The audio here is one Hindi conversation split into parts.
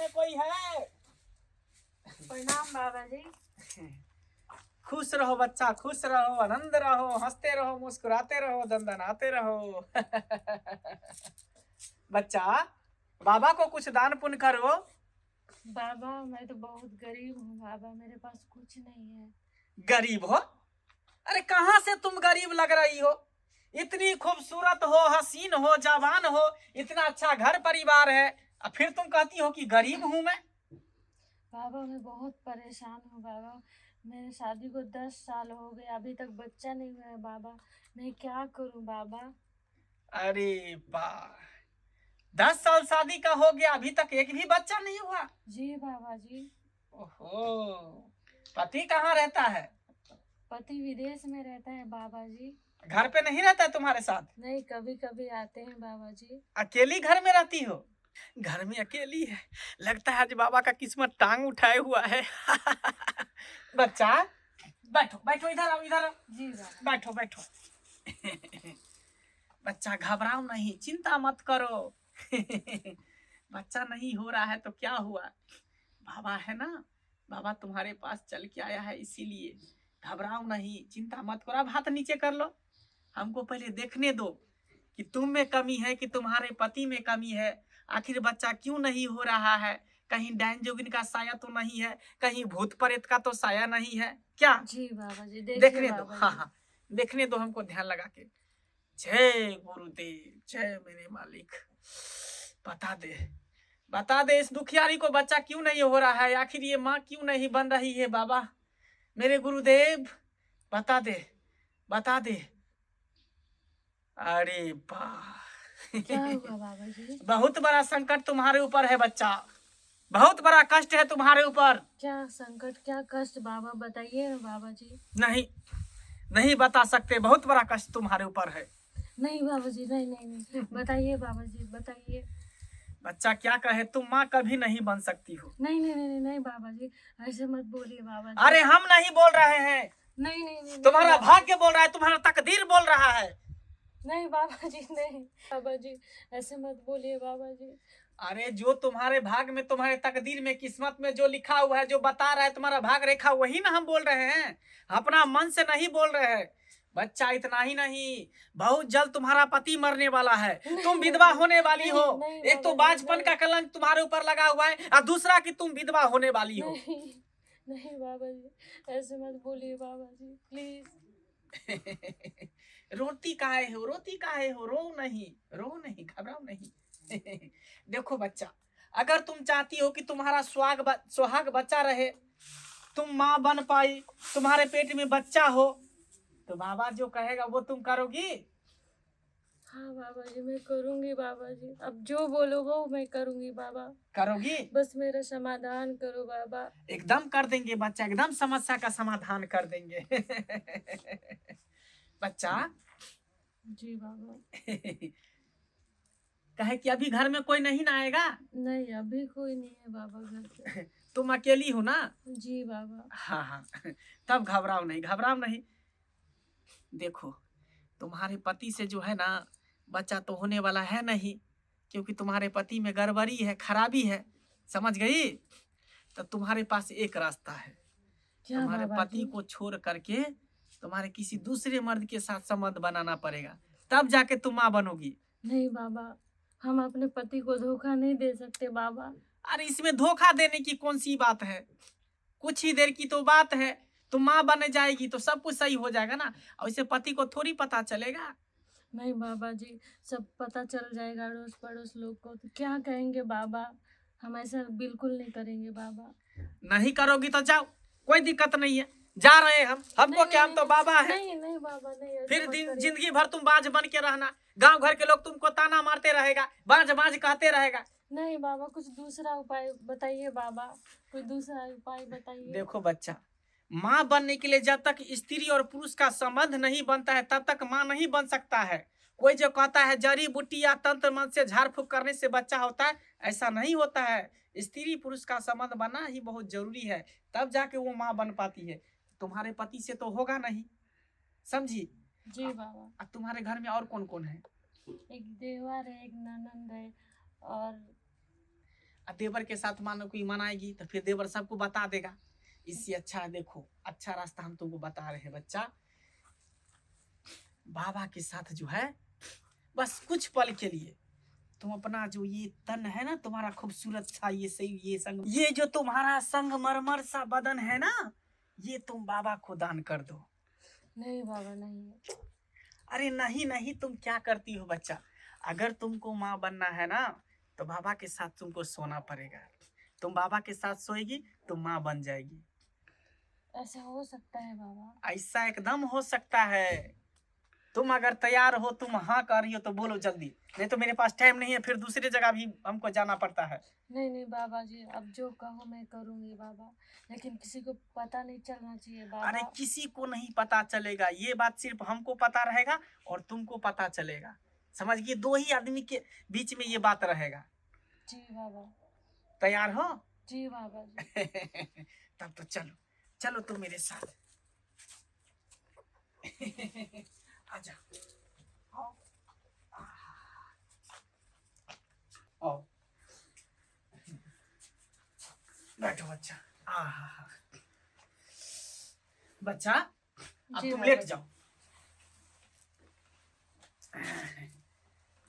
कोई है? प्रणाम बाबा जी। खुश रहो बच्चा, खुश रहो, आनंद रहो, हंसते रहो, मुस्कुराते रहो, दंदनाते रहो। बच्चा, बाबा को कुछ दान पुण्य करो। बाबा मैं तो बहुत गरीब हूँ बाबा, मेरे पास कुछ नहीं है। गरीब हो? अरे कहाँ से तुम गरीब लग रही हो? इतनी खूबसूरत हो, हसीन हो, जवान हो, इतना अच्छा घर परिवार है, और फिर तुम कहती हो कि गरीब हूँ मैं। बाबा मैं बहुत परेशान हूँ बाबा, मेरे शादी को 10 साल हो गए, अभी तक बच्चा नहीं हुआ है बाबा, मैं क्या करूँ बाबा। अरे बा 10 साल शादी का हो गया, अभी तक एक भी बच्चा नहीं हुआ? जी बाबा जी। ओहो, पति कहाँ रहता है? पति विदेश में रहता है बाबा जी। घर पे नहीं रहता है तुम्हारे साथ? नहीं, कभी कभी आते हैं बाबा जी। अकेली घर में रहती हो? घर में अकेली है, लगता है आज बाबा का किस्मत टांग उठाए हुआ है। बच्चा बैठो बैठो, इधर आओ, इधर आओ। जी बाबा। बैठो बैठो। बच्चा घबराओ नहीं, चिंता मत करो। बच्चा नहीं हो रहा है तो क्या हुआ, बाबा है ना, बाबा तुम्हारे पास चल के आया है, इसीलिए घबराओ नहीं, चिंता मत करो। अब हाथ नीचे कर लो, हमको पहले देखने दो कि तुम में कमी है कि तुम्हारे पति में कमी है। आखिर बच्चा क्यों नहीं हो रहा है? कहीं डायन जोगिन का साया तो नहीं है, कहीं भूत प्रेत का तो साया नहीं है क्या? जी बाबा जी, देखिए देखने दो, बाबा हाँ जी। हाँ, देखने दो हमको ध्यान लगा के। जय गुरुदेव, जय मेरे मालिक। बता दे, बता दे इस दुखियारी को बच्चा क्यों नहीं हो रहा है, आखिर ये माँ क्यों नहीं बन रही है बाबा, मेरे गुरुदेव बता दे, बता दे। अरे क्या हुआ बाबा जी? बहुत बड़ा संकट तुम्हारे ऊपर है बच्चा, बहुत बड़ा कष्ट है तुम्हारे ऊपर। क्या संकट, क्या कष्ट बाबा, बताइए ना बाबा जी। नहीं, नहीं बता सकते, बहुत बड़ा कष्ट तुम्हारे ऊपर है। नहीं बाबा जी, नहीं नहीं नहीं, बताइए बाबा जी, बताइए। बच्चा क्या कहे, तुम माँ कभी नहीं बन सकती हो। नहीं नहीं नहीं नहीं नहीं बाबा जी, ऐसे मत बोलिए बाबा जी। अरे हम नहीं बोल रहे हैं, नहीं नहीं नहीं तुम्हारा नहीं, भाग्य बोल रहा है, तुम्हारा तकदीर बोल रहा है। नहीं बाबा जी, नहीं बाबा जी, ऐसे मत बोलिए बाबा जी। अरे जो तुम्हारे भाग में, तुम्हारे तकदीर में, किस्मत में जो लिखा हुआ है, जो बता रहा है तुम्हारा भाग रेखा, वही ना हम बोल रहे हैं, अपना मन से नहीं बोल रहे हैं। बच्चा इतना ही नहीं, बहुत जल्द तुम्हारा पति मरने वाला है, तुम विधवा होने वाली हो। एक तो बाजपन का कलंक तुम्हारे ऊपर लगा हुआ है, और दूसरा कि तुम विधवा होने वाली हो। नहीं नहीं बाबा जी, ऐसे मत बोलिए बाबा जी, प्लीज। रोती काहे हो, रोती काहे हो, रो नहीं, रो नहीं, घबराओ नहीं। देखो बच्चा, अगर तुम चाहती हो कि तुम्हारा सुहाग बच्चा रहे, तुम माँ बन पाई, तुम्हारे पेट में बच्चा हो, तो बाबा जो कहेगा वो तुम करोगी? हाँ बाबा जी, मैं करूँगी बाबा जी, अब जो बोलो वो मैं करूँगी बाबा। करोगी? बस मेरा समाधान करो बाबा। एकदम कर देंगे बच्चा, एकदम समस्या का समाधान कर देंगे। बच्चा जी बाबा। कहे कि अभी घर में कोई नहीं ना आएगा? नहीं, अभी कोई नहीं है बाबा घर पे। तुम अकेली हो ना? जी बाबा। हाँ हाँ, तब घबराओ नहीं, घबराओ नहीं। देखो, तुम्हारे पति से जो है ना, बच्चा तो होने वाला है नहीं, क्योंकि तुम्हारे पति में गड़बड़ी है, खराबी है, समझ गई? तो तुम्हारे पास एक रास्ता है, क्या तुम्हारे बाबा पति जी? को छोड़ करके तुम्हारे किसी दूसरे मर्द के साथ संबंध बनाना पड़ेगा, तब जाके तुम माँ बनोगी। नहीं बाबा, हम अपने पति को धोखा नहीं दे सकते बाबा। अरे इसमें धोखा देने की कौन सी बात है, कुछ ही देर की तो बात है, तुम माँ बन जाएगी तो सब कुछ सही हो जाएगा ना, और इसे पति को थोड़ी पता चलेगा। नहीं बाबा जी, सब पता चल जाएगा अड़ोस पड़ोस लोग को, तो क्या कहेंगे बाबा, हम ऐसा बिल्कुल नहीं करेंगे बाबा। नहीं करोगी तो जाओ, कोई दिक्कत नहीं है, जा रहे हैं हमको नहीं, क्या, हम तो बाबा है। नहीं नहीं बाबा, नहीं ऐसा फिर मत करिए। जिंदगी भर तुम बाज बन के रहना, गांव घर के लोग तुमको ताना मारते रहेगा, बाज बाज कहते रहेगा। नहीं बाबा, कुछ दूसरा उपाय बताइए बाबा, कोई दूसरा उपाय बताइए। देखो बच्चा, माँ बनने के लिए जब तक स्त्री और पुरुष का संबंध नहीं बनता है, तब तक माँ नहीं बन सकता है। कोई जो कहता है जड़ी बूटी या तंत्र मंत्र से झाड़ फूक करने से बच्चा होता है, ऐसा नहीं होता है। स्त्री पुरुष का संबंध बनना ही बहुत जरूरी है, तब जाके वो माँ बन पाती है। तुम्हारे पति से तो होगा नहीं, समझी? जी बाबा। अब तुम्हारे घर में और कौन कौन है? एक देवर है, एक ननंद है, और देवर के साथ मानो कोई मनाएगी तो फिर देवर सबको बता देगा। इससे अच्छा है, देखो अच्छा रास्ता हम तुमको बता रहे हैं बच्चा, बाबा के साथ जो है बस कुछ पल के लिए तुम अपना जो ये तन है ना तुम्हारा खूबसूरत सा ये सही ये जो तुम्हारा संगमरमर सा बदन है ना, ये तुम बाबा को दान कर दो। नहीं बाबा नहीं। अरे नहीं नहीं, तुम क्या करती हो बच्चा, अगर तुमको माँ बनना है ना तो बाबा के साथ तुमको सोना पड़ेगा। तुम बाबा के साथ सोएगी तो माँ बन जाएगी। ऐसा हो सकता है बाबा? ऐसा एकदम हो सकता है। तुम अगर तैयार हो, तुम हाँ कर रही हो तो बोलो जल्दी, नहीं तो मेरे पास टाइम नहीं है, फिर दूसरी जगह भी हमको जाना पड़ता है। नहीं नहीं बाबा जी, अब जो कहो मैं करूँगी बाबा, लेकिन किसी को पता नहीं चलना चाहिए बाबा। अरे किसी को नहीं पता चलेगा, ये बात सिर्फ हमको पता रहेगा और तुमको पता चलेगा, समझ गए? 2 ही आदमी के बीच में ये बात रहेगा। जी बाबा। तैयार हो? जी बाबा जी। तब तो चलो चलो तुम मेरे साथ। आजा, आओ आओ, बैठो बच्चा। बच्चा अब जी तुम बाबा। लेट जाओ,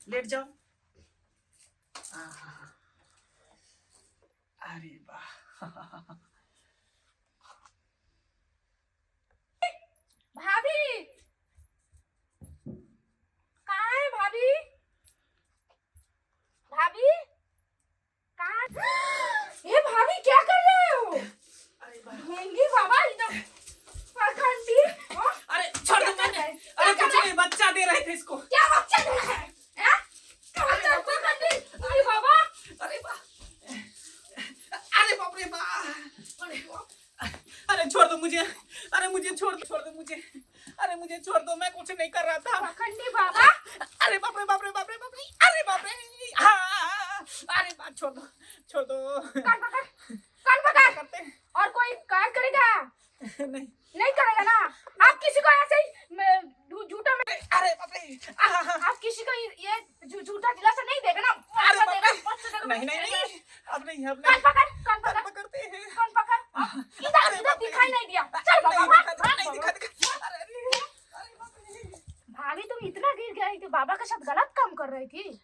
लेट जाओ। अरे वाह। भाभी कहाँ है भाभी? भाभी कहाँ? ये भाभी क्या कर रहे हो? अरे वाह। ढोंगी बाबा इधर पाखंडी। अरे छोड़ दो मैंने, अरे कुछ नहीं, बच्चा दे रहे थे इसको। क्या बच्चा दे रहा है? हैं? क्या बच्चा पाखंडी? अरे बाबा, अरे वाह, अरे बाप रे बाप, अरे वाह। अरे छोड़ दो मुझे, अरे मुझे छोड़ दो मुझे, अरे मुझे छोड़ दो, मैं कुछ नहीं कर रहा था। पाखंडी बाबा। अरे बाप रे बाप रे बाप रे बाप रे, अरे बाप रे, अरे बात छोड़ दो, छोड़ दो। कान पकड़ करते और कोई कार्य करेगा? नहीं, नहीं करेगा ना? आप किसी को ऐसे ही झूठा में, अरे बाप रे, आप किसी को ये झूठा दिलासा नहीं देगा ना? अरे अच्छा बाप देगा, रे, अच्छा देगा। नहीं नहीं नहीं, अब नहीं, अब कान नहीं, पकड़, कान कान पकड़, पकड़ते हैं। कान पकड़। इधर अरे इधर बाप रे। दिखाई नहीं दिया। चल बाबा, नहीं भाग, दिखा, भाग नहीं बाबा। दिखा, अरे अरे बाप रे। भाभी तुम इतना गिर गई थी, बाबा के साथ गलत काम कर रही थी।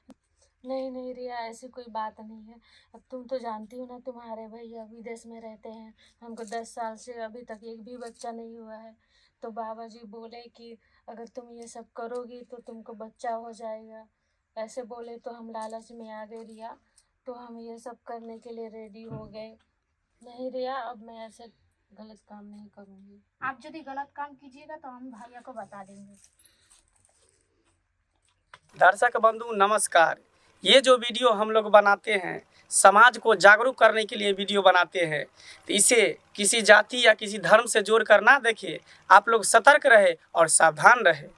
नहीं नहीं रिया, ऐसी कोई बात नहीं है। अब तुम तो जानती हो ना, तुम्हारे भैया विदेश में रहते हैं, हमको 10 साल से अभी तक एक भी बच्चा नहीं हुआ है। तो बाबा जी बोले कि अगर तुम ये सब करोगी तो तुमको बच्चा हो जाएगा, ऐसे बोले तो हम लालच में आ गए रिया, तो हम ये सब करने के लिए रेडी हो गए। नहीं रिया, अब मैं ऐसे गलत काम नहीं करूँगी। आप यदि गलत काम कीजिएगा तो हम भैया को बता देंगे। दर्शक बंधु नमस्कार, ये जो वीडियो हम लोग बनाते हैं समाज को जागरूक करने के लिए वीडियो बनाते हैं, तो इसे किसी जाति या किसी धर्म से जोड़ कर ना देखिए। आप लोग सतर्क रहे और सावधान रहे।